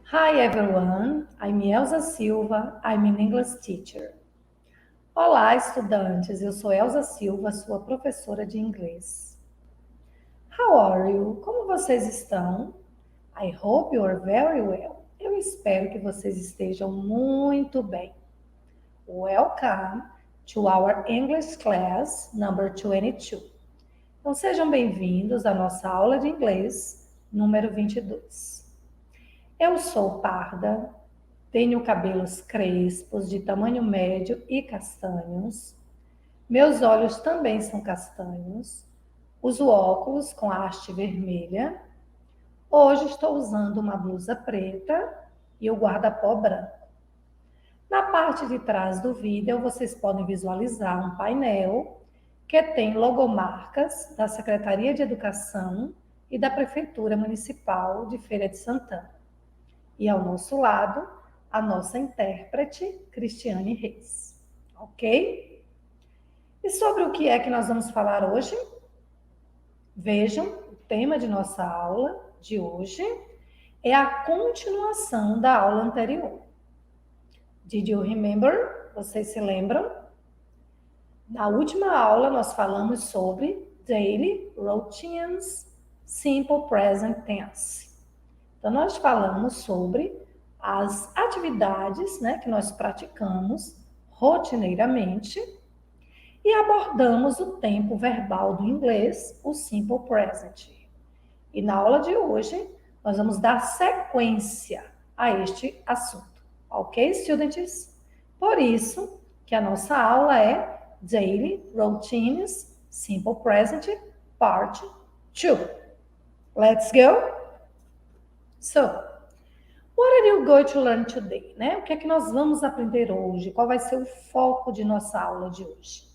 Hi everyone, I'm Elza Silva, I'm an English teacher. Olá, estudantes, eu sou Elza Silva, sua professora de inglês. How are you? Como vocês estão? I hope you are very well. Eu espero que vocês estejam muito bem. Welcome to our English class number 22. Então sejam bem-vindos à nossa aula de inglês número 22. Eu sou parda, tenho cabelos crespos, de tamanho médio e castanhos. Meus olhos também são castanhos. Uso óculos com haste vermelha. Hoje estou usando uma blusa preta e o guarda-pó branco. Na parte de trás do vídeo, vocês podem visualizar um painel que tem logomarcas da Secretaria de Educação e da Prefeitura Municipal de Feira de Santana. E ao nosso lado, a nossa intérprete, Cristiane Reis. Ok? E sobre o que é que nós vamos falar hoje? Vejam, o tema de nossa aula de hoje é a continuação da aula anterior. Did you remember? Vocês se lembram? Na última aula, nós falamos sobre daily routines, simple present tense. Então, nós falamos sobre as atividades, que nós praticamos rotineiramente e abordamos o tempo verbal do inglês, o simple present. E na aula de hoje, nós vamos dar sequência a este assunto. Ok, students? Por isso que a nossa aula é Daily Routines, Simple Present, Part 2. Let's go! So, what are you going to learn today? O que é que nós vamos aprender hoje? Qual vai ser o foco de nossa aula de hoje?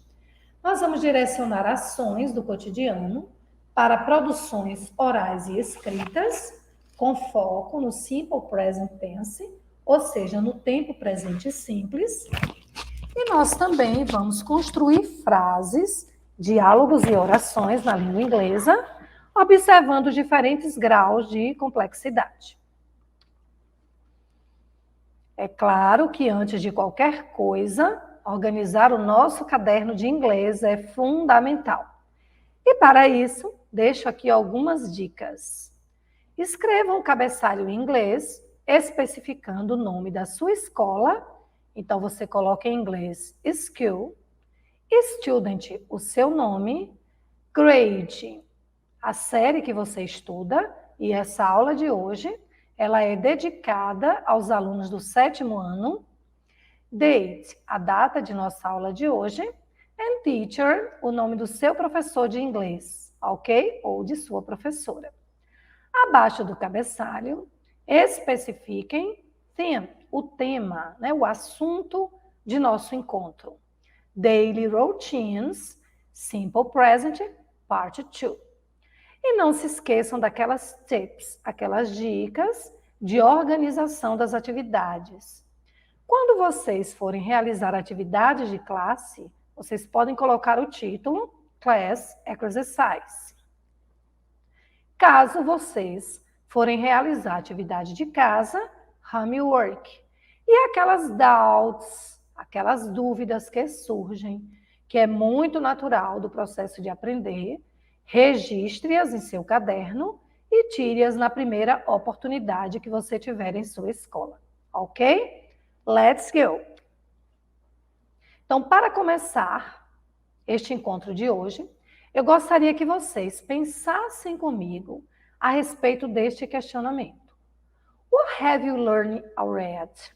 Nós vamos direcionar ações do cotidiano para produções orais e escritas, com foco no simple present tense, ou seja, no tempo presente simples. E nós também vamos construir frases, diálogos e orações na língua inglesa, observando diferentes graus de complexidade. É claro que antes de qualquer coisa, organizar o nosso caderno de inglês é fundamental. E para isso, deixo aqui algumas dicas. Escreva um cabeçalho em inglês, especificando o nome da sua escola. Então, você coloca em inglês school, student, o seu nome, grade, a série que você estuda, e essa aula de hoje, ela é dedicada aos alunos do 7º ano, date, a data de nossa aula de hoje, and teacher, o nome do seu professor de inglês, ok? Ou de sua professora. Abaixo do cabeçalho, especifiquem theme, o tema, o assunto de nosso encontro. Daily Routines, Simple Present, Part 2. E não se esqueçam daquelas tips, aquelas dicas de organização das atividades. Quando vocês forem realizar atividades de classe, vocês podem colocar o título Class Exercise. Caso vocês forem realizar atividade de casa, homework. E aquelas doubts, aquelas dúvidas que surgem, que é muito natural do processo de aprender, registre-as em seu caderno e tire-as na primeira oportunidade que você tiver em sua escola. Ok? Let's go! Então, para começar este encontro de hoje, eu gostaria que vocês pensassem comigo a respeito deste questionamento. What have you learned already?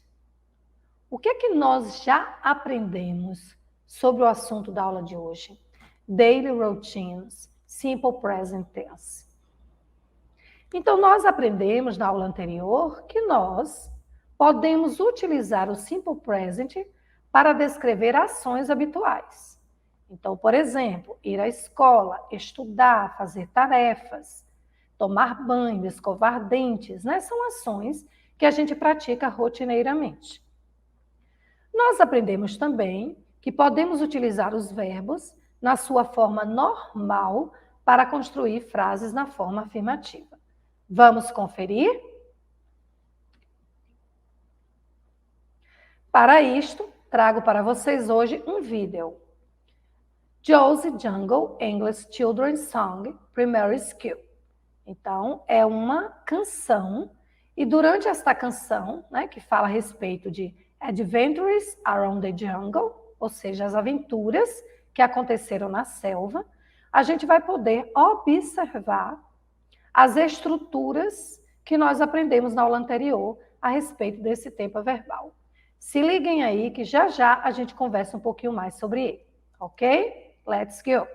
O que é que nós já aprendemos sobre o assunto da aula de hoje? Daily routines, simple present tense. Então, nós aprendemos na aula anterior que nós podemos utilizar o simple present para descrever ações habituais. Então, por exemplo, ir à escola, estudar, fazer tarefas, tomar banho, escovar dentes, são ações que a gente pratica rotineiramente. Nós aprendemos também que podemos utilizar os verbos na sua forma normal para construir frases na forma afirmativa. Vamos conferir? Para isto, trago para vocês hoje um vídeo. Josie Jungle English Children's Song Primary School. Então, é uma canção, e durante esta canção, né, que fala a respeito de Adventures Around the Jungle, ou seja, as aventuras que aconteceram na selva, a gente vai poder observar as estruturas que nós aprendemos na aula anterior a respeito desse tempo verbal. Se liguem aí que já já a gente conversa um pouquinho mais sobre ele, ok? Let's go!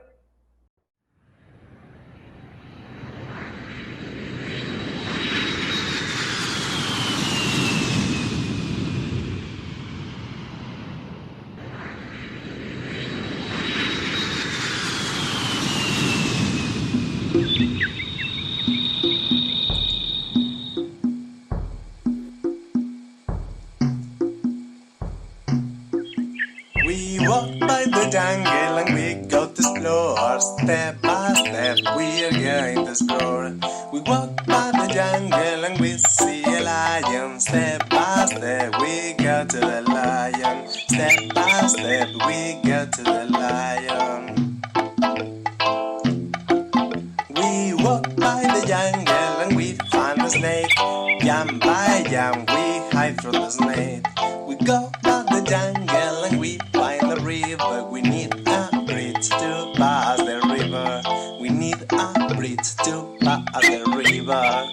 We walk by the jungle and we go to explore. Step by step we are going to explore. We walk by the jungle and we see a lion. Step by step we go to the lion. Step by step we go to the lion. We walk by the jungle and we find a snake. Jump by jump we hide from the snake. We go by the jungle and we find the river. We need a bridge to pass the river. We need a bridge to pass the river.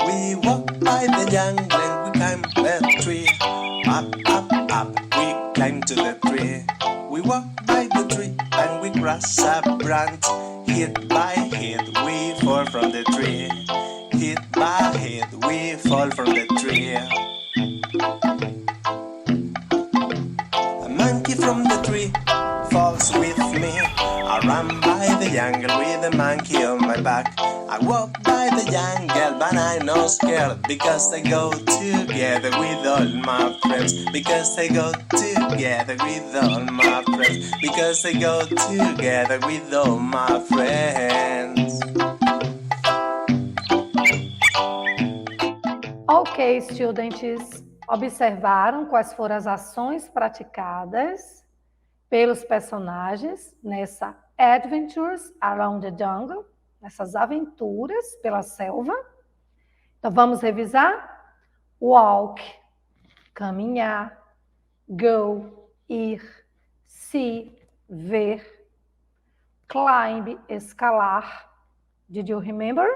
We walk by the jungle and we climb the tree. Up, up, up, we climb to the tree. We walk by the tree and we crush a branch. Hit by hit, we fall from the tree. Hit by hit, we fall from the tree. A monkey from the tree falls with me. I run by the jungle with a monkey on my back. I walk by the jungle but I'm not scared, because I go together with all my friends. Because I go together with all my friends. Because I go together with all my friends. Ok, students, observaram quais foram as ações praticadas pelos personagens nessa Adventures Around the Jungle, nessas aventuras pela selva. Então, vamos revisar? Walk, caminhar. Go, ir. See, ver. Climb, escalar. Did you remember?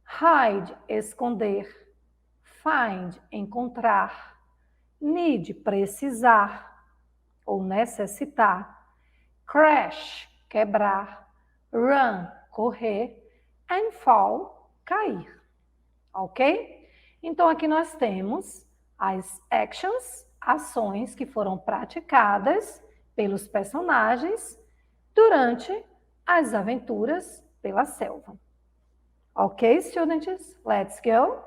Hide, esconder. Find, encontrar. Need, precisar ou necessitar. Crash, quebrar. Run, correr. And fall, cair. Ok? Então, aqui nós temos as actions, ações que foram praticadas pelos personagens durante as aventuras pela selva. Ok, students? Let's go.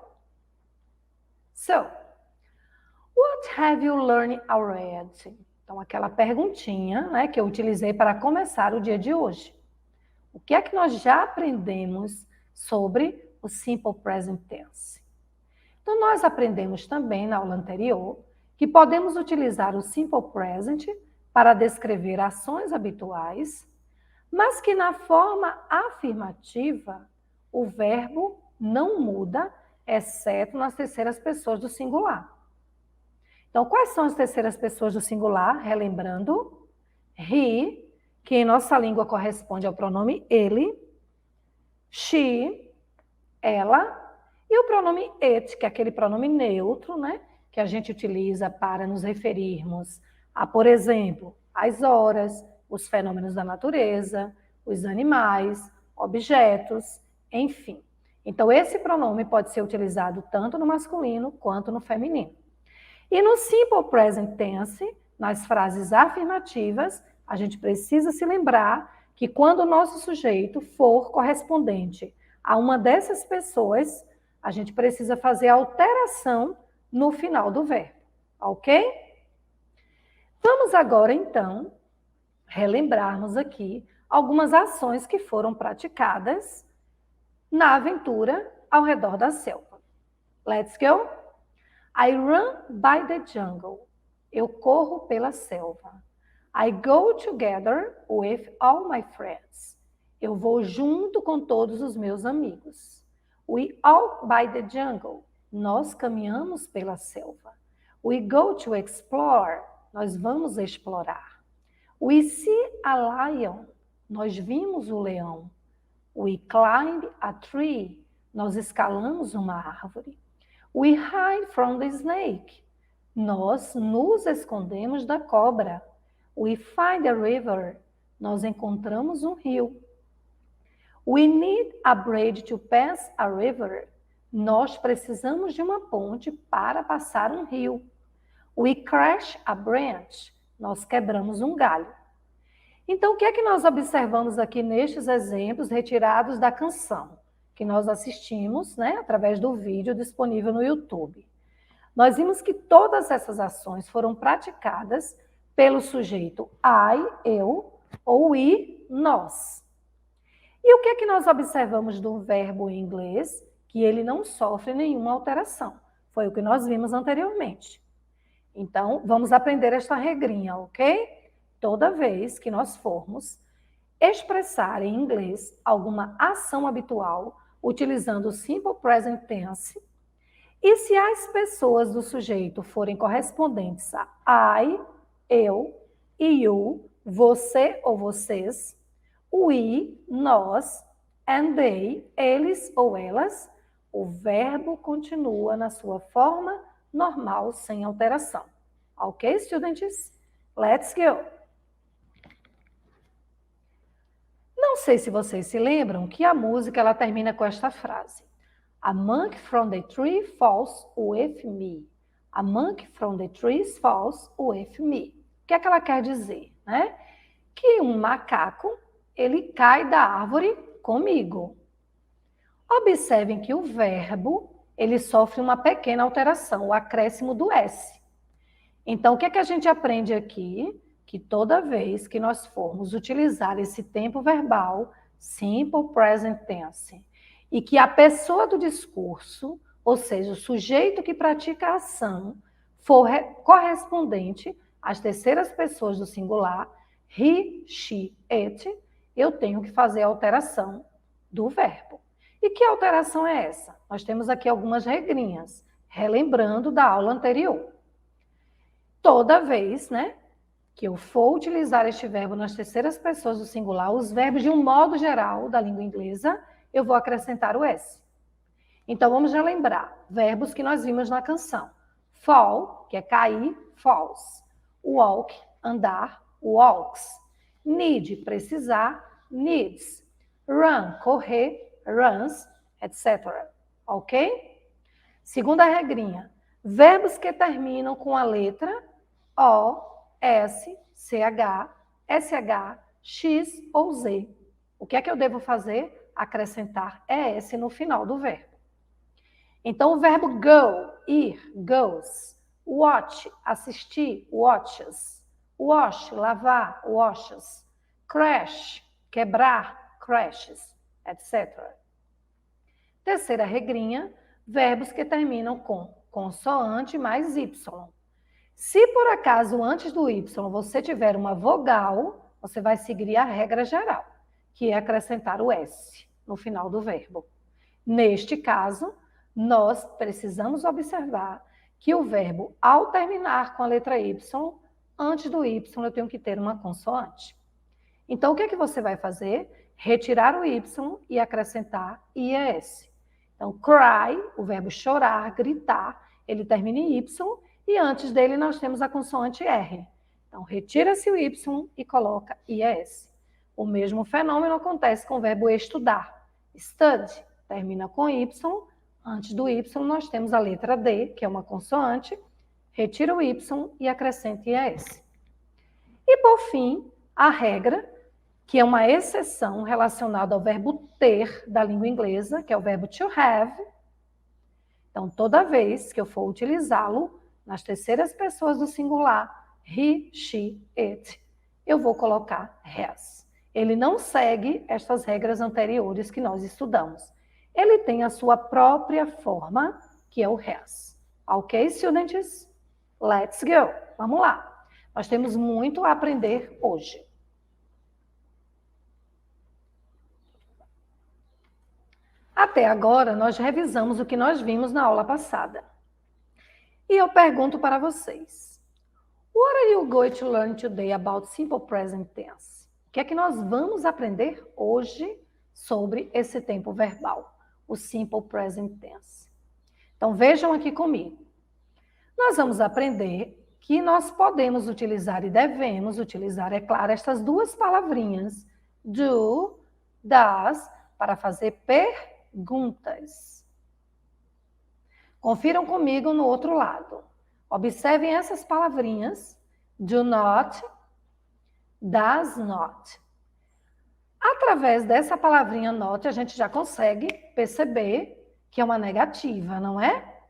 So, what have you learned already? Então, aquela perguntinha, né, que eu utilizei para começar o dia de hoje. O que é que nós já aprendemos sobre o Simple Present Tense? Então, nós aprendemos também na aula anterior que podemos utilizar o Simple Present para descrever ações habituais, mas que na forma afirmativa o verbo não muda, exceto nas terceiras pessoas do singular. Então, quais são as terceiras pessoas do singular? Relembrando, he, que em nossa língua corresponde ao pronome ele, she, ela, e o pronome it, que é aquele pronome neutro, né, que a gente utiliza para nos referirmos a, por exemplo, as horas, os fenômenos da natureza, os animais, objetos, enfim. Então, esse pronome pode ser utilizado tanto no masculino quanto no feminino. E no Simple Present Tense, nas frases afirmativas, a gente precisa se lembrar que quando o nosso sujeito for correspondente a uma dessas pessoas, a gente precisa fazer a alteração no final do verbo, ok? Vamos agora, então, relembrarmos aqui algumas ações que foram praticadas na aventura ao redor da selva. Let's go! I run by the jungle. Eu corro pela selva. I go together with all my friends. Eu vou junto com todos os meus amigos. We walk by the jungle. Nós caminhamos pela selva. We go to explore. Nós vamos explorar. We see a lion. Nós vimos o leão. We climb a tree. Nós escalamos uma árvore. We hide from the snake. Nós nos escondemos da cobra. We find a river. Nós encontramos um rio. We need a bridge to pass a river. Nós precisamos de uma ponte para passar um rio. We crash a branch. Nós quebramos um galho. Então, o que é que nós observamos aqui nestes exemplos retirados da canção que nós assistimos, né, através do vídeo disponível no YouTube? Nós vimos que todas essas ações foram praticadas pelo sujeito I, eu, ou we, nós. E o que é que nós observamos do verbo em inglês? Que ele não sofre nenhuma alteração. Foi o que nós vimos anteriormente. Então, vamos aprender esta regrinha, ok? Toda vez que nós formos expressar em inglês alguma ação habitual utilizando o simple present tense, e se as pessoas do sujeito forem correspondentes a I, eu, e you, você ou vocês, we, nós, and they, eles ou elas, o verbo continua na sua forma normal, sem alteração. Ok, students? Let's go! Não sei se vocês se lembram que a música ela termina com esta frase. A monk from the tree falls with me. A monk from the tree falls with me. O que é que ela quer dizer? Né? Que um macaco, ele cai da árvore comigo. Observem que o verbo, ele sofre uma pequena alteração, o acréscimo do S. Então, o que é que a gente aprende aqui? Que toda vez que nós formos utilizar esse tempo verbal, simple present tense, e que a pessoa do discurso, ou seja, o sujeito que pratica a ação, for correspondente às terceiras pessoas do singular, he, she, it, eu tenho que fazer a alteração do verbo. E que alteração é essa? Nós temos aqui algumas regrinhas, relembrando da aula anterior. Toda vez, né, que eu for utilizar este verbo nas terceiras pessoas do singular, os verbos de um modo geral da língua inglesa, eu vou acrescentar o S. Então, vamos relembrar verbos que nós vimos na canção. Fall, que é cair, falls. Walk, andar, walks. Need, precisar, needs. Run, correr, runs, etc. Ok? Segunda regrinha. Verbos que terminam com a letra O, S, CH, SH, X ou Z. O que é que eu devo fazer? Acrescentar ES no final do verbo. Então, o verbo go, ir, goes. Watch, assistir, watches. Wash, lavar, washes. Crash, quebrar, crashes, etc. Terceira regrinha, verbos que terminam com consoante mais Y. Se por acaso antes do Y você tiver uma vogal, você vai seguir a regra geral, que é acrescentar o S no final do verbo. Neste caso, nós precisamos observar que o verbo, ao terminar com a letra Y, antes do Y eu tenho que ter uma consoante. Então, o que é que você vai fazer? Retirar o Y e acrescentar IES. Então, cry, o verbo chorar, gritar, ele termina em Y e antes dele nós temos a consoante R. Então, retira-se o Y e coloca IES. O mesmo fenômeno acontece com o verbo estudar. Study, termina com Y, antes do Y nós temos a letra D, que é uma consoante, retira o Y e acrescenta IES. E por fim, a regra, que é uma exceção relacionada ao verbo ter da língua inglesa, que é o verbo to have. Então, toda vez que eu for utilizá-lo nas terceiras pessoas do singular, he, she, it, eu vou colocar has. Ele não segue estas regras anteriores que nós estudamos. Ele tem a sua própria forma, que é o has. Ok, students? Let's go. Vamos lá. Nós temos muito a aprender hoje. Até agora, nós revisamos o que nós vimos na aula passada. E eu pergunto para vocês. What are you going to learn today about simple present tense? O que é que nós vamos aprender hoje sobre esse tempo verbal, o simple present tense? Então, vejam aqui comigo. Nós vamos aprender que nós podemos utilizar e devemos utilizar, é claro, estas duas palavrinhas, do, does, para fazer perguntas. Confiram comigo no outro lado. Observem essas palavrinhas, do not, does not. Através dessa palavrinha not, a gente já consegue perceber que é uma negativa, não é?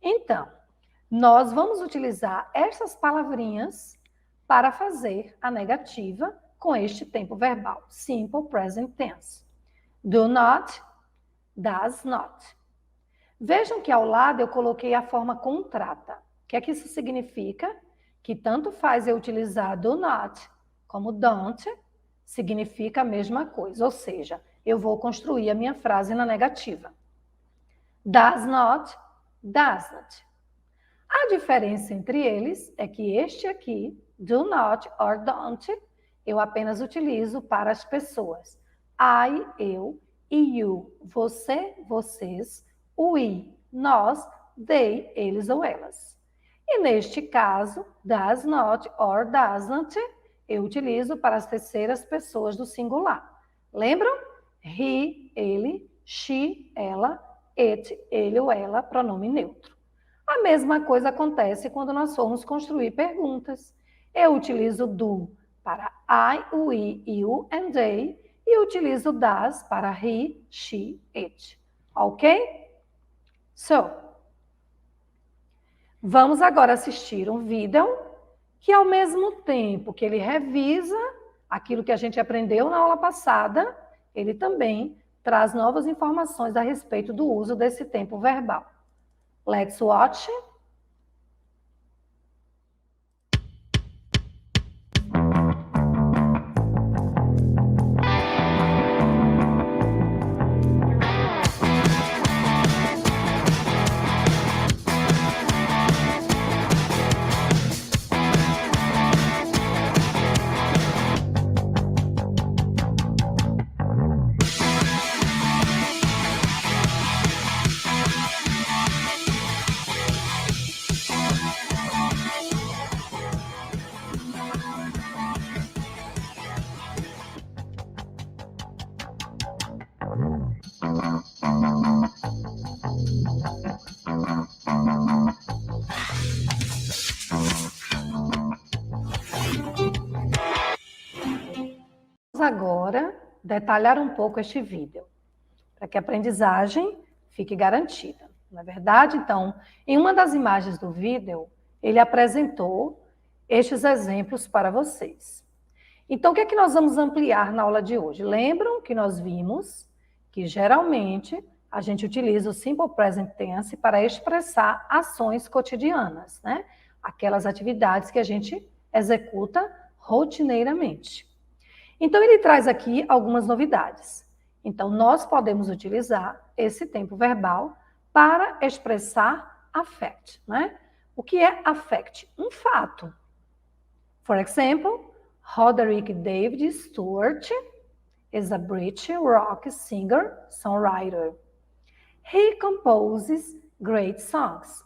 Então, nós vamos utilizar essas palavrinhas para fazer a negativa com este tempo verbal, simple present tense. Do not, does not. Vejam que ao lado eu coloquei a forma contrata. O que é que isso significa? Que tanto faz eu utilizar do not como don't, significa a mesma coisa, ou seja, eu vou construir a minha frase na negativa. Does not, doesn't. A diferença entre eles é que este aqui, do not or don't, eu apenas utilizo para as pessoas. I, eu, e you, você, vocês, we, nós, they, eles ou elas. E neste caso, does not or doesn't, eu utilizo para as terceiras pessoas do singular. Lembram? He, ele, she, ela, it, ele ou ela, pronome neutro. A mesma coisa acontece quando nós formos construir perguntas. Eu utilizo do para I, we, you and they e utilizo does para he, she, it. Ok? So, vamos agora assistir um vídeo que, ao mesmo tempo que ele revisa aquilo que a gente aprendeu na aula passada, ele também traz novas informações a respeito do uso desse tempo verbal. Let's watch. Agora, detalhar um pouco este vídeo, para que a aprendizagem fique garantida. Não é verdade? Então, em uma das imagens do vídeo, ele apresentou estes exemplos para vocês. Então, o que é que nós vamos ampliar na aula de hoje? Lembram que nós vimos que, geralmente, a gente utiliza o Simple Present Tense para expressar ações cotidianas, né? Aquelas atividades que a gente executa rotineiramente. Então, ele traz aqui algumas novidades. Então, nós podemos utilizar esse tempo verbal para expressar affect, né? O que é affect? Um fato. For example, Roderick David Stewart is a British rock singer, songwriter. He composes great songs.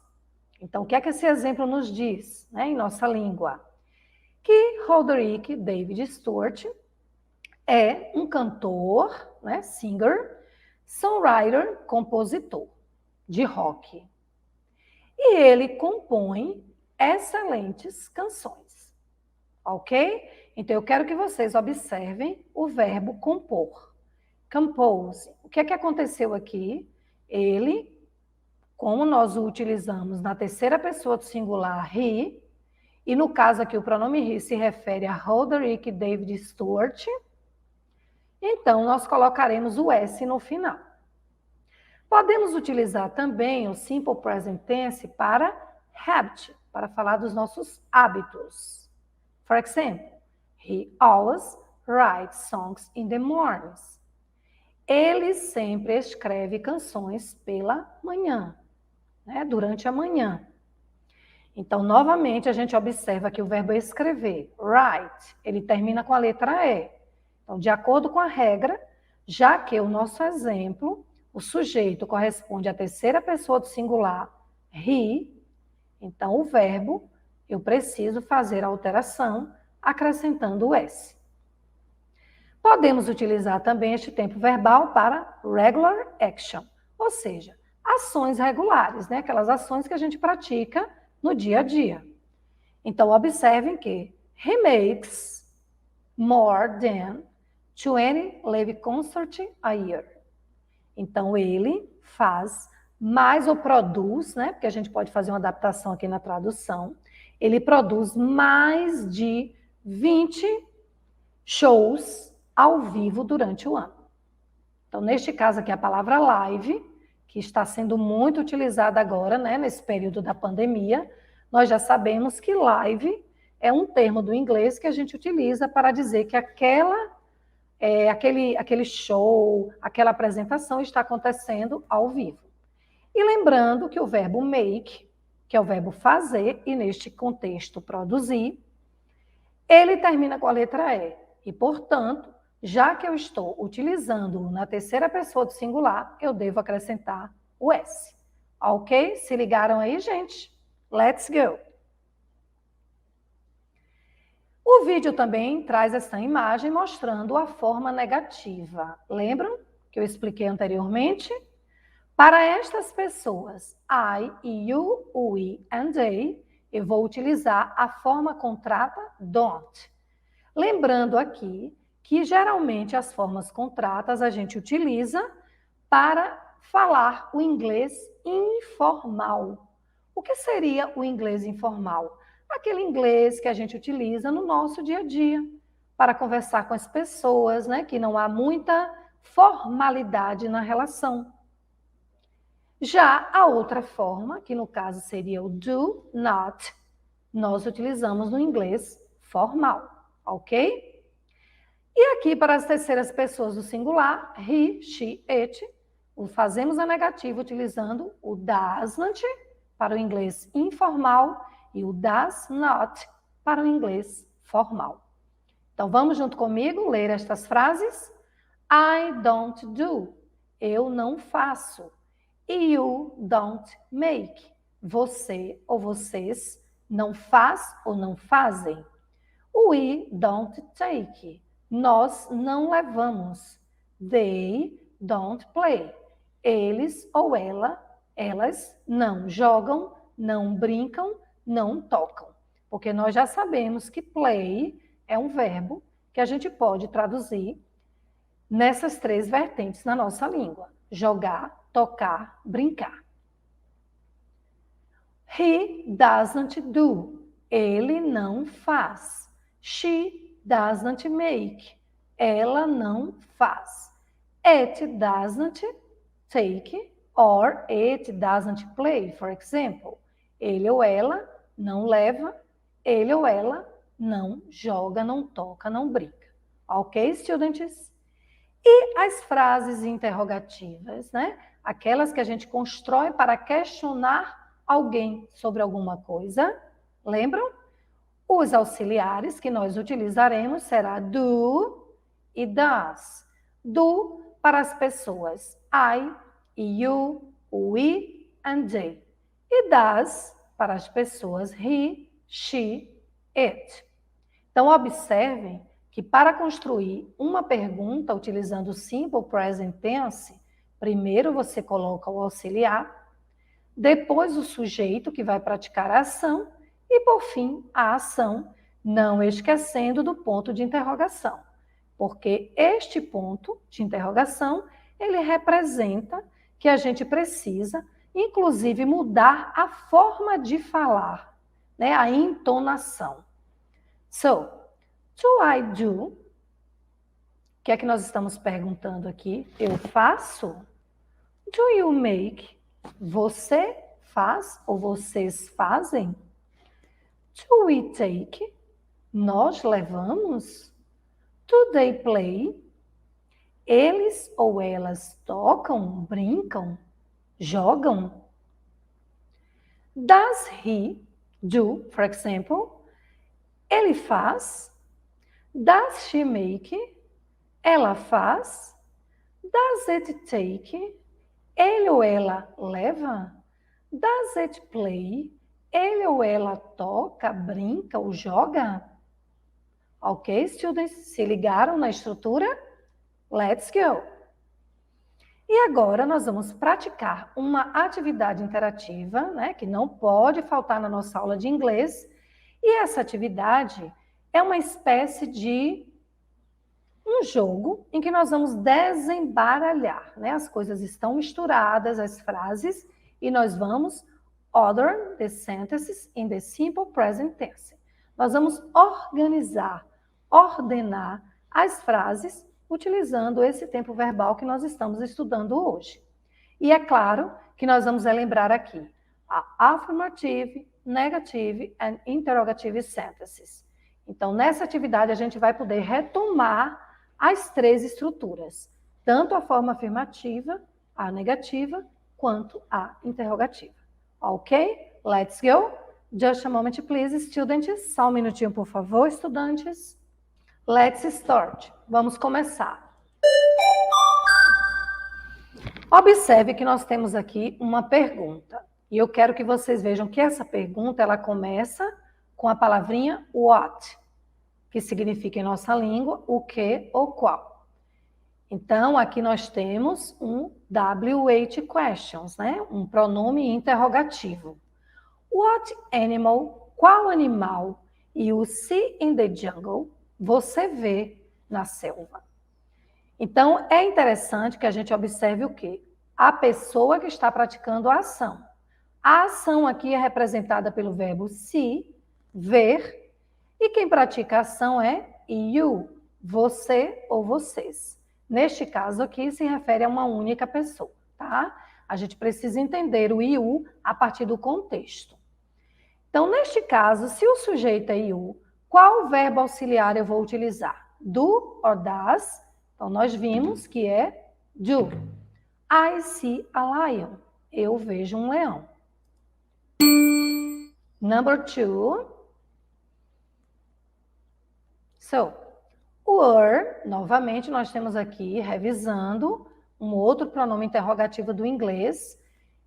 Então, o que é que esse exemplo nos diz, né, em nossa língua? Que Roderick David Stewart é um cantor, né, singer, songwriter, compositor de rock. E ele compõe excelentes canções, ok? Então, eu quero que vocês observem o verbo compor. Compose. O que é que aconteceu aqui? Ele, como nós o utilizamos na terceira pessoa do singular, he, e no caso aqui o pronome he se refere a Roderick David Stewart, então nós colocaremos o S no final. Podemos utilizar também o simple present tense para habit, para falar dos nossos hábitos. For example, he always writes songs in the mornings. Ele sempre escreve canções pela manhã, né, durante a manhã. Então, novamente, a gente observa que o verbo escrever, write, ele termina com a letra E. Então, de acordo com a regra, já que o nosso exemplo, o sujeito corresponde à terceira pessoa do singular, he, então o verbo, eu preciso fazer a alteração acrescentando o S. Podemos utilizar também este tempo verbal para regular action, ou seja, ações regulares, né? Aquelas ações que a gente pratica no dia a dia. Então, observem que he makes more than 20 live concerts a year. Então, ele faz mais ou produz, né? Porque a gente pode fazer uma adaptação aqui na tradução. Ele produz mais de 20 shows ao vivo durante o ano. Então, neste caso aqui, a palavra live, que está sendo muito utilizada agora, né, nesse período da pandemia, nós já sabemos que live é um termo do inglês que a gente utiliza para dizer que aquele show, aquela apresentação está acontecendo ao vivo. E lembrando que o verbo make, que é o verbo fazer, e neste contexto produzir, ele termina com a letra E. E, portanto, já que eu estou utilizando-o na terceira pessoa do singular, eu devo acrescentar o S. Ok? Se ligaram aí, gente? Let's go! O vídeo também traz essa imagem mostrando a forma negativa. Lembram que eu expliquei anteriormente? Para estas pessoas, I, you, we and they, eu vou utilizar a forma contrata don't. Lembrando aqui que geralmente as formas contratas a gente utiliza para falar o inglês informal. O que seria o inglês informal? Aquele inglês que a gente utiliza no nosso dia a dia, para conversar com as pessoas, né, que não há muita formalidade na relação. Já a outra forma, que no caso seria o do not, nós utilizamos no inglês formal, ok? E aqui, para as terceiras pessoas do singular, he, she, it, fazemos a negativa utilizando o doesn't para o inglês informal e o does not para o inglês formal. Então, vamos junto comigo ler estas frases? I don't do. Eu não faço. You don't make. Você ou vocês não faz ou não fazem. We don't take. Nós não levamos. They don't play. Eles ou elas não jogam, não brincam, não tocam. Porque nós já sabemos que play é um verbo que a gente pode traduzir nessas três vertentes na nossa língua. Jogar, tocar, brincar. He doesn't do. Ele não faz. She doesn't make. Ela não faz. It doesn't take or it doesn't play, for example. Ele ou ela não leva, ele ou ela não joga, não toca, não brinca. Ok, students? E as frases interrogativas, né? Aquelas que a gente constrói para questionar alguém sobre alguma coisa. Lembram? Os auxiliares que nós utilizaremos será do e does. Do para as pessoas I, you, we and they. E does para as pessoas he, she, it. Então, observem que para construir uma pergunta utilizando o simple present tense, primeiro você coloca o auxiliar, depois o sujeito que vai praticar a ação e, por fim, a ação, não esquecendo do ponto de interrogação, porque este ponto de interrogação, ele representa que a gente precisa, inclusive, mudar a forma de falar, né? A entonação. So, do I do? O que é que nós estamos perguntando aqui? Eu faço? Do you make? Você faz ou vocês fazem? Do we take? Nós levamos? Do they play? Eles ou elas tocam, brincam, jogam? Does he do, for example? Ele faz? Does she make? Ela faz? Does it take? Ele ou ela leva? Does it play? Ele ou ela toca, brinca ou joga? Ok, students? Se ligaram na estrutura? Let's go! E agora nós vamos praticar uma atividade interativa, né, que não pode faltar na nossa aula de inglês. E essa atividade é uma espécie de um jogo em que nós vamos desembaralhar, né? As coisas estão misturadas, as frases, e nós vamos order the sentences in the simple present tense. Nós vamos organizar, ordenar as frases utilizando esse tempo verbal que nós estamos estudando hoje. E é claro que nós vamos relembrar aqui a affirmative, negative and interrogative sentences. Então, nessa atividade, a gente vai poder retomar as três estruturas, tanto a forma afirmativa, a negativa, quanto a interrogativa. Ok? Let's go? Just a moment, please, students. Só um minutinho, por favor, estudantes. Let's start. Vamos começar. Observe que nós temos aqui uma pergunta. E eu quero que vocês vejam que essa pergunta, ela começa com a palavrinha what, que significa em nossa língua o que ou qual. Então, aqui nós temos um WH questions, né? Um pronome interrogativo. What animal, qual animal, you see in the jungle, você vê na selva. Então, é interessante que a gente observe o quê? A pessoa que está praticando a ação. A ação aqui é representada pelo verbo see, ver, e quem pratica a ação é you, você ou vocês. Neste caso aqui se refere a uma única pessoa, tá? A gente precisa entender o you a partir do contexto. Então, neste caso, se o sujeito é you, qual verbo auxiliar eu vou utilizar? Do or does? Então, nós vimos que é do. I see a lion. Eu vejo um leão. Number 2. So, were, novamente, nós temos aqui, revisando, um outro pronome interrogativo do inglês,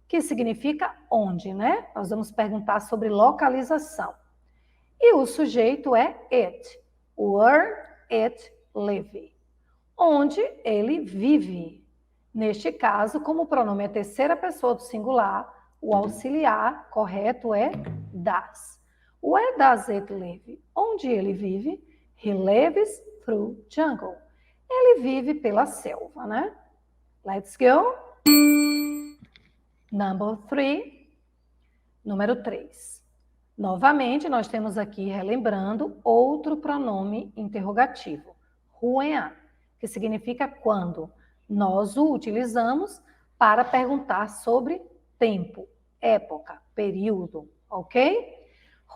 que significa onde, né? Nós vamos perguntar sobre localização. E o sujeito é it. Where it live. Onde ele vive. Neste caso, como o pronome é terceira pessoa do singular, o auxiliar correto é does. Where does it live? Onde ele vive? He lives through jungle. Ele vive pela selva, né? Let's go. Number 3. Número 3. Novamente, nós temos aqui, relembrando, outro pronome interrogativo. When, que significa quando. Nós o utilizamos para perguntar sobre tempo, época, período, ok?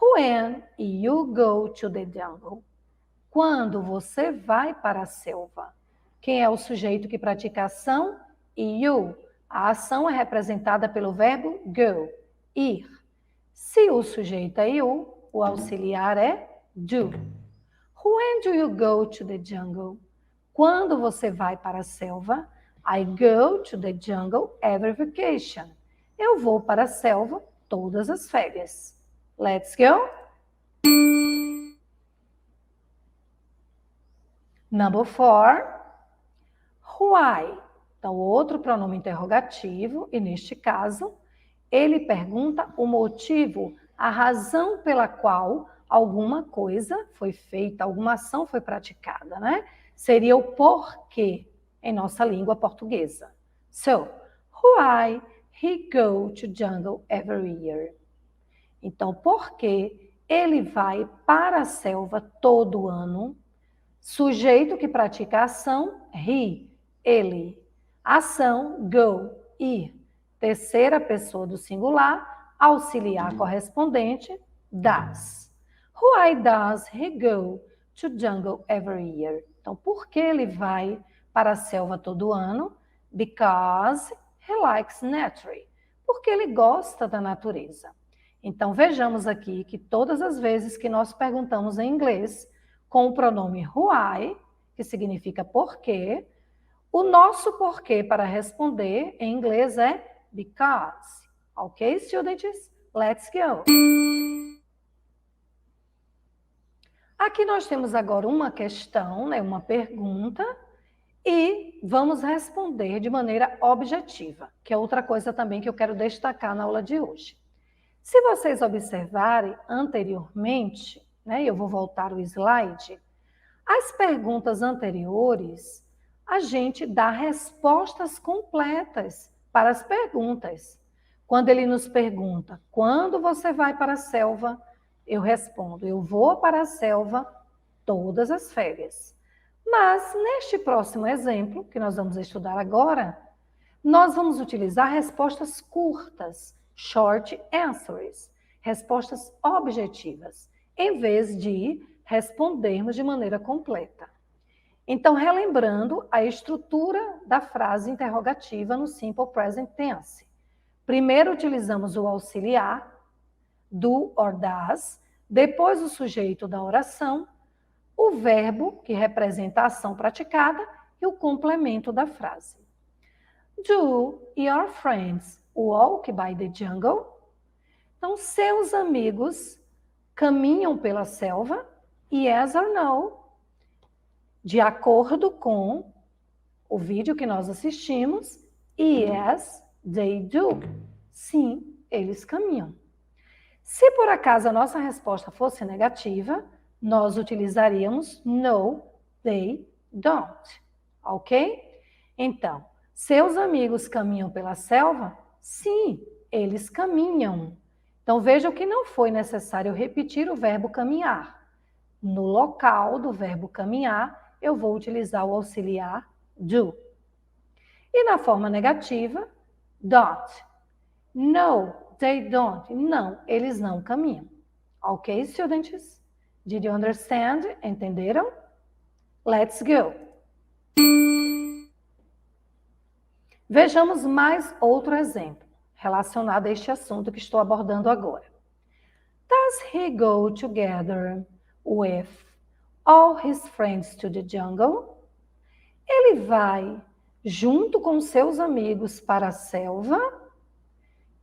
When you go to the jungle. Quando você vai para a selva. Quem é o sujeito que pratica a ação? You. A ação é representada pelo verbo go, ir. Se o sujeito é you, o auxiliar é do. When do you go to the jungle? Quando você vai para a selva? I go to the jungle every vacation. Eu vou para a selva todas as férias. Let's go. Number 4. Why? Então, outro pronome interrogativo, e neste caso, ele pergunta o motivo, a razão pela qual alguma coisa foi feita, alguma ação foi praticada, né? Seria o porquê em nossa língua portuguesa. So, why he go to jungle every year? Então, por que ele vai para a selva todo ano? Sujeito que pratica a ação, he, ele. Ação, go. ir. Terceira pessoa do singular, auxiliar correspondente, does. Why does he go to jungle every year? Então, por que ele vai para a selva todo ano? Because he likes nature. Porque ele gosta da natureza. Então, vejamos aqui que todas as vezes que nós perguntamos em inglês com o pronome why, que significa porquê, o nosso porquê para responder em inglês é because. Ok, students? Let's go. Aqui nós temos agora uma questão, né, uma pergunta, e vamos responder de maneira objetiva, que é outra coisa também que eu quero destacar na aula de hoje. Se vocês observarem anteriormente, né, eu vou voltar o slide, as perguntas anteriores, a gente dá respostas completas para as perguntas. Quando ele nos pergunta, quando você vai para a selva? Eu respondo, eu vou para a selva todas as férias. Mas, neste próximo exemplo, que nós vamos estudar agora, nós vamos utilizar respostas curtas, short answers, respostas objetivas, em vez de respondermos de maneira completa. Então, relembrando a estrutura da frase interrogativa no Simple Present Tense. Primeiro utilizamos o auxiliar, do or das, depois o sujeito da oração, o verbo, que representa a ação praticada, e o complemento da frase. Do your friends walk by the jungle? Então, seus amigos caminham pela selva? Yes or no? De acordo com o vídeo que nós assistimos, yes, they do. Sim, eles caminham. Se por acaso a nossa resposta fosse negativa, nós utilizaríamos no, they don't. Ok? Então, seus amigos caminham pela selva? Sim, eles caminham. Então, vejam que não foi necessário repetir o verbo caminhar. No local do verbo caminhar, eu vou utilizar o auxiliar do. E na forma negativa, don't. No, they don't. Não, eles não caminham. Ok, students? Did you understand? Entenderam? Let's go. Vejamos mais outro exemplo relacionado a este assunto que estou abordando agora. Does he go together with all his friends to the jungle? Ele vai junto com seus amigos para a selva?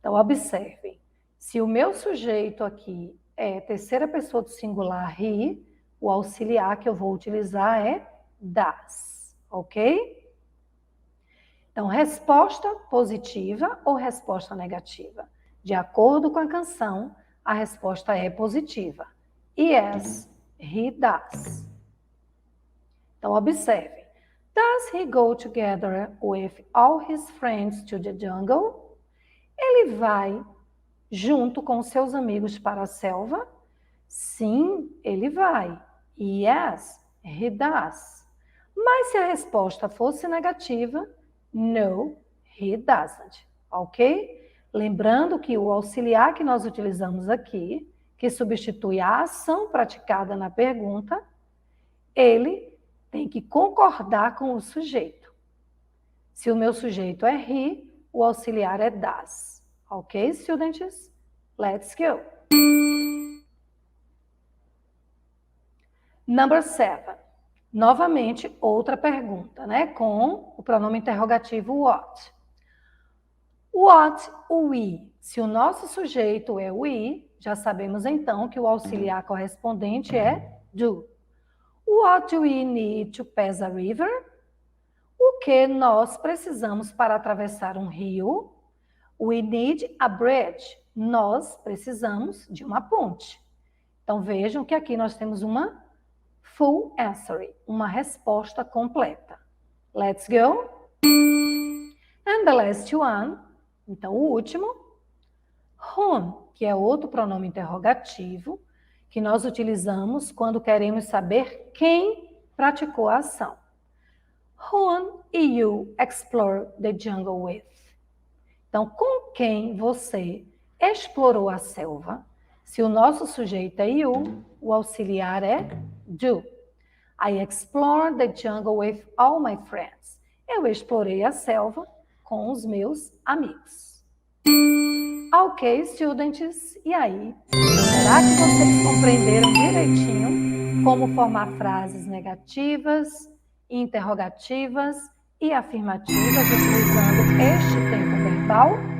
Então, observem. Se o meu sujeito aqui é terceira pessoa do singular he, o auxiliar que eu vou utilizar é das, ok? Então, resposta positiva ou resposta negativa? De acordo com a canção, a resposta é positiva. Yes, he does. Então, observe. Does he go together with all his friends to the jungle? Ele vai junto com seus amigos para a selva? Sim, ele vai. Yes, he does. Mas se a resposta fosse negativa, no, he doesn't. Ok? Lembrando que o auxiliar que nós utilizamos aqui, que substitui a ação praticada na pergunta, ele tem que concordar com o sujeito. Se o meu sujeito é he, o auxiliar é does. Ok, students? Let's go. Number 7. Novamente, outra pergunta, né? Com o pronome interrogativo what. What we? Se o nosso sujeito é we, já sabemos então que o auxiliar correspondente é do. What do we need to pass a river? O que nós precisamos para atravessar um rio? We need a bridge. Nós precisamos de uma ponte. Então, vejam que aqui nós temos uma full answer, uma resposta completa. Let's go. And the last one, então o último, whom, que é outro pronome interrogativo, que nós utilizamos quando queremos saber quem praticou a ação. Whom you explore the jungle with? Então, com quem você explorou a selva? Se o nosso sujeito é you, o auxiliar é do. I explored the jungle with all my friends. Eu explorei a selva com os meus amigos. Ok, students, e aí? Será que vocês compreenderam direitinho como formar frases negativas, interrogativas e afirmativas utilizando este tempo verbal?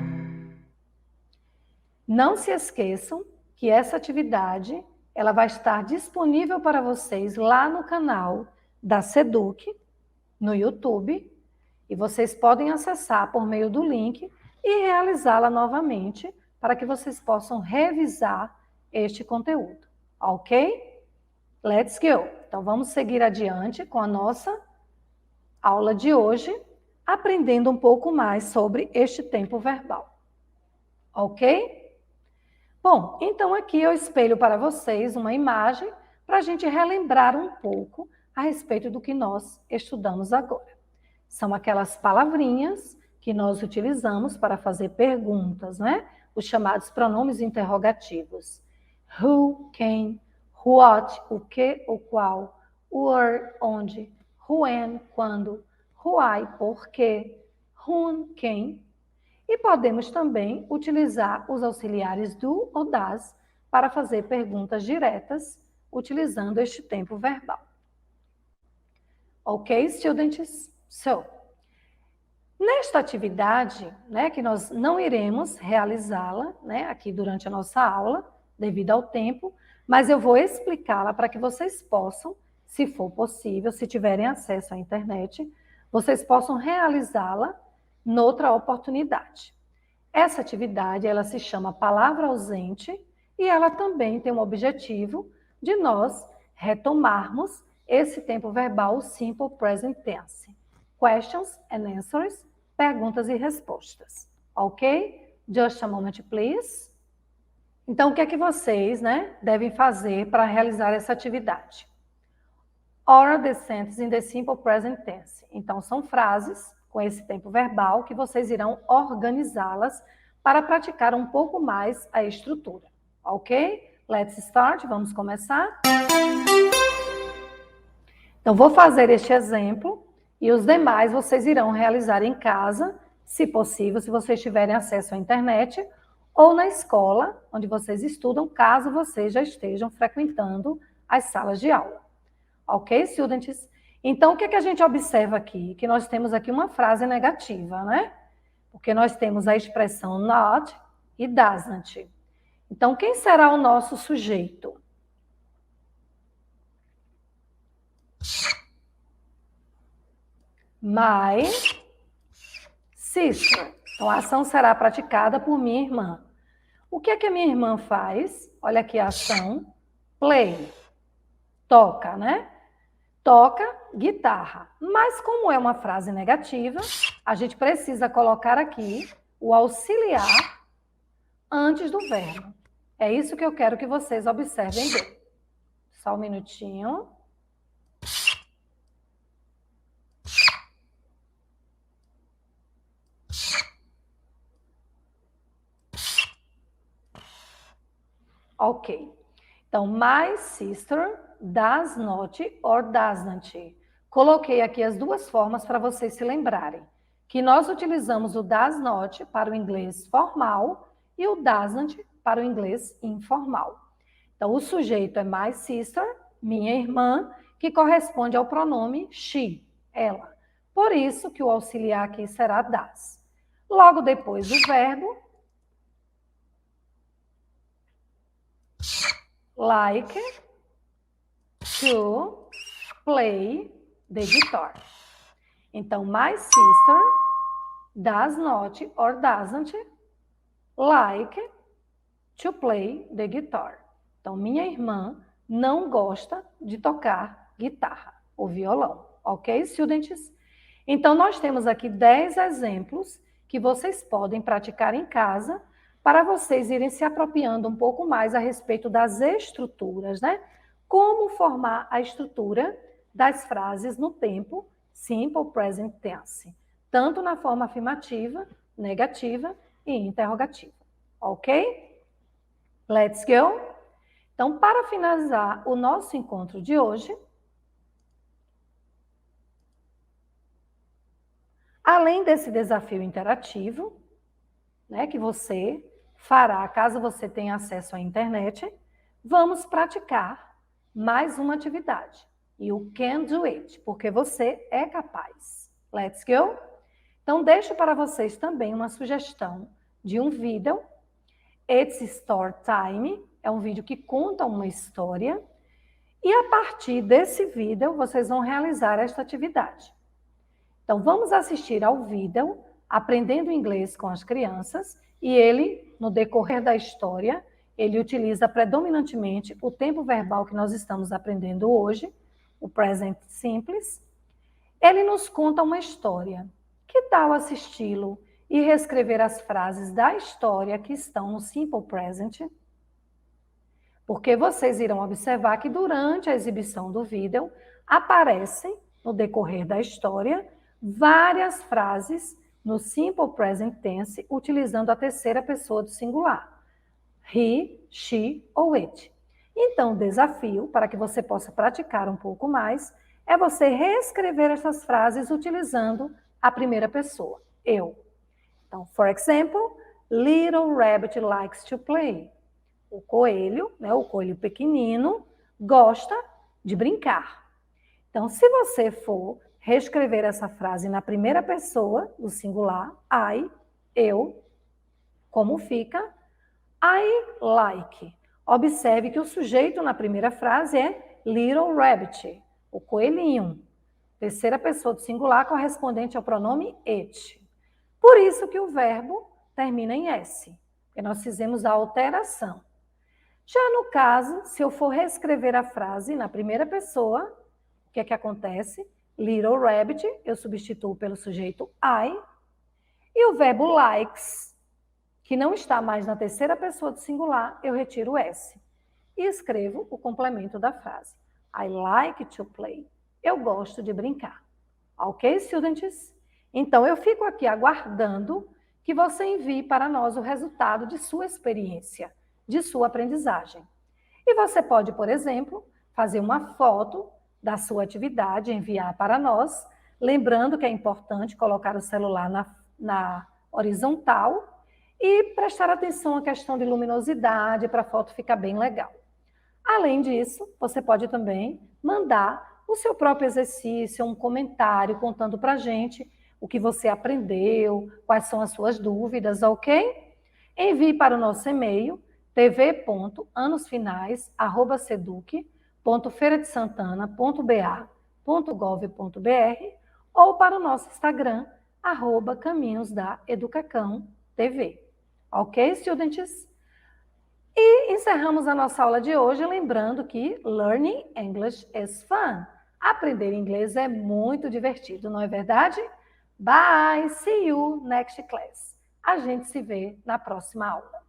Não se esqueçam que essa atividade ela vai estar disponível para vocês lá no canal da Seduc, no YouTube, e vocês podem acessar por meio do link e realizá-la novamente para que vocês possam revisar este conteúdo, ok? Let's go! Então vamos seguir adiante com a nossa aula de hoje, aprendendo um pouco mais sobre este tempo verbal, ok? Bom, então aqui eu espelho para vocês uma imagem para a gente relembrar um pouco a respeito do que nós estudamos agora. São aquelas palavrinhas que nós utilizamos para fazer perguntas, né? Os chamados pronomes interrogativos. Who, quem, what, o que, o qual, where, onde, when, quando, why, por quê, whom, quem. E podemos também utilizar os auxiliares do ou das para fazer perguntas diretas utilizando este tempo verbal. Ok, students? So, nesta atividade, né, que nós não iremos realizá-la, né, aqui durante a nossa aula, devido ao tempo, mas eu vou explicá-la para que vocês possam, se for possível, se tiverem acesso à internet, vocês possam realizá-la noutra oportunidade. Essa atividade, ela se chama Palavra Ausente e ela também tem um objetivo de nós retomarmos esse tempo verbal Simple Present Tense. Questions and answers, perguntas e respostas. Ok? Just a moment, please. Então, o que é que vocês, né, devem fazer para realizar essa atividade? Order the sentence in the Simple Present Tense. Então, são frases com esse tempo verbal que vocês irão organizá-las para praticar um pouco mais a estrutura. Ok? Let's start. Vamos começar? Então, vou fazer este exemplo e os demais vocês irão realizar em casa, se possível, se vocês tiverem acesso à internet, ou na escola, onde vocês estudam, caso vocês já estejam frequentando as salas de aula. Ok, students? Então, o que é que a gente observa aqui? Que nós temos aqui uma frase negativa, né? Porque nós temos a expressão not e doesn't. Então, quem será o nosso sujeito? My sister. Então, a ação será praticada por minha irmã. O que é que a minha irmã faz? Olha aqui a ação. Play. Toca, né? Toca guitarra. Mas como é uma frase negativa, a gente precisa colocar aqui o auxiliar antes do verbo. É isso que eu quero que vocês observem bem. Só um minutinho. Ok. Então, my sister does not or doesn't. Coloquei aqui as duas formas para vocês se lembrarem. Que nós utilizamos o does not para o inglês formal e o doesn't para o inglês informal. Então, o sujeito é my sister, minha irmã, que corresponde ao pronome she, ela. Por isso que o auxiliar aqui será does. Logo depois do verbo, like to play the guitar. Então, my sister does not or doesn't like to play the guitar. Então, minha irmã não gosta de tocar guitarra ou violão. Ok, students? Então, nós temos aqui 10 exemplos que vocês podem praticar em casa para vocês irem se apropriando um pouco mais a respeito das estruturas, né? Como formar a estrutura das frases no tempo Simple Present Tense, tanto na forma afirmativa, negativa e interrogativa. Ok? Let's go? Então, para finalizar o nosso encontro de hoje, além desse desafio interativo, né, que você fará caso você tenha acesso à internet, vamos praticar mais uma atividade. You can do it, porque você é capaz. Let's go? Então, deixo para vocês também uma sugestão de um vídeo. It's Story Time, é um vídeo que conta uma história. E a partir desse vídeo, vocês vão realizar esta atividade. Então, vamos assistir ao vídeo Aprendendo Inglês com as Crianças, e ele, no decorrer da história, ele utiliza predominantemente o tempo verbal que nós estamos aprendendo hoje, o present simples. Ele nos conta uma história. Que tal assisti-lo e reescrever as frases da história que estão no simple present? Porque vocês irão observar que durante a exibição do vídeo aparecem, no decorrer da história, várias frases no simple present tense utilizando a terceira pessoa do singular. He, she ou it. Então, o desafio, para que você possa praticar um pouco mais, é você reescrever essas frases utilizando a primeira pessoa, eu. Então, for example, Little Rabbit likes to play. O coelho, né, o coelho pequenino, gosta de brincar. Então, se você for reescrever essa frase na primeira pessoa, do singular, I, eu, como fica? I like. Observe que o sujeito na primeira frase é Little Rabbit, o coelhinho. Terceira pessoa do singular correspondente ao pronome it. Por isso que o verbo termina em S, porque nós fizemos a alteração. Já no caso, se eu for reescrever a frase na primeira pessoa, o que é que acontece? Little Rabbit, eu substituo pelo sujeito I, e o verbo likes, que não está mais na terceira pessoa do singular, eu retiro o S. E escrevo o complemento da frase. I like to play. Eu gosto de brincar. Ok, students? Então, eu fico aqui aguardando que você envie para nós o resultado de sua experiência, de sua aprendizagem. E você pode, por exemplo, fazer uma foto da sua atividade, enviar para nós, lembrando que é importante colocar o celular na horizontal e prestar atenção à questão de luminosidade para a foto ficar bem legal. Além disso, você pode também mandar o seu próprio exercício, um comentário contando para a gente o que você aprendeu, quais são as suas dúvidas, ok? Envie para o nosso e-mail tv.anosfinais@ceduk.feiradesantana.ba.gov.br ou para o nosso Instagram, @caminhosdaeducacão.tv. Ok, students? E encerramos a nossa aula de hoje lembrando que Learning English is fun. Aprender inglês é muito divertido, não é verdade? Bye! See you next class. A gente se vê na próxima aula.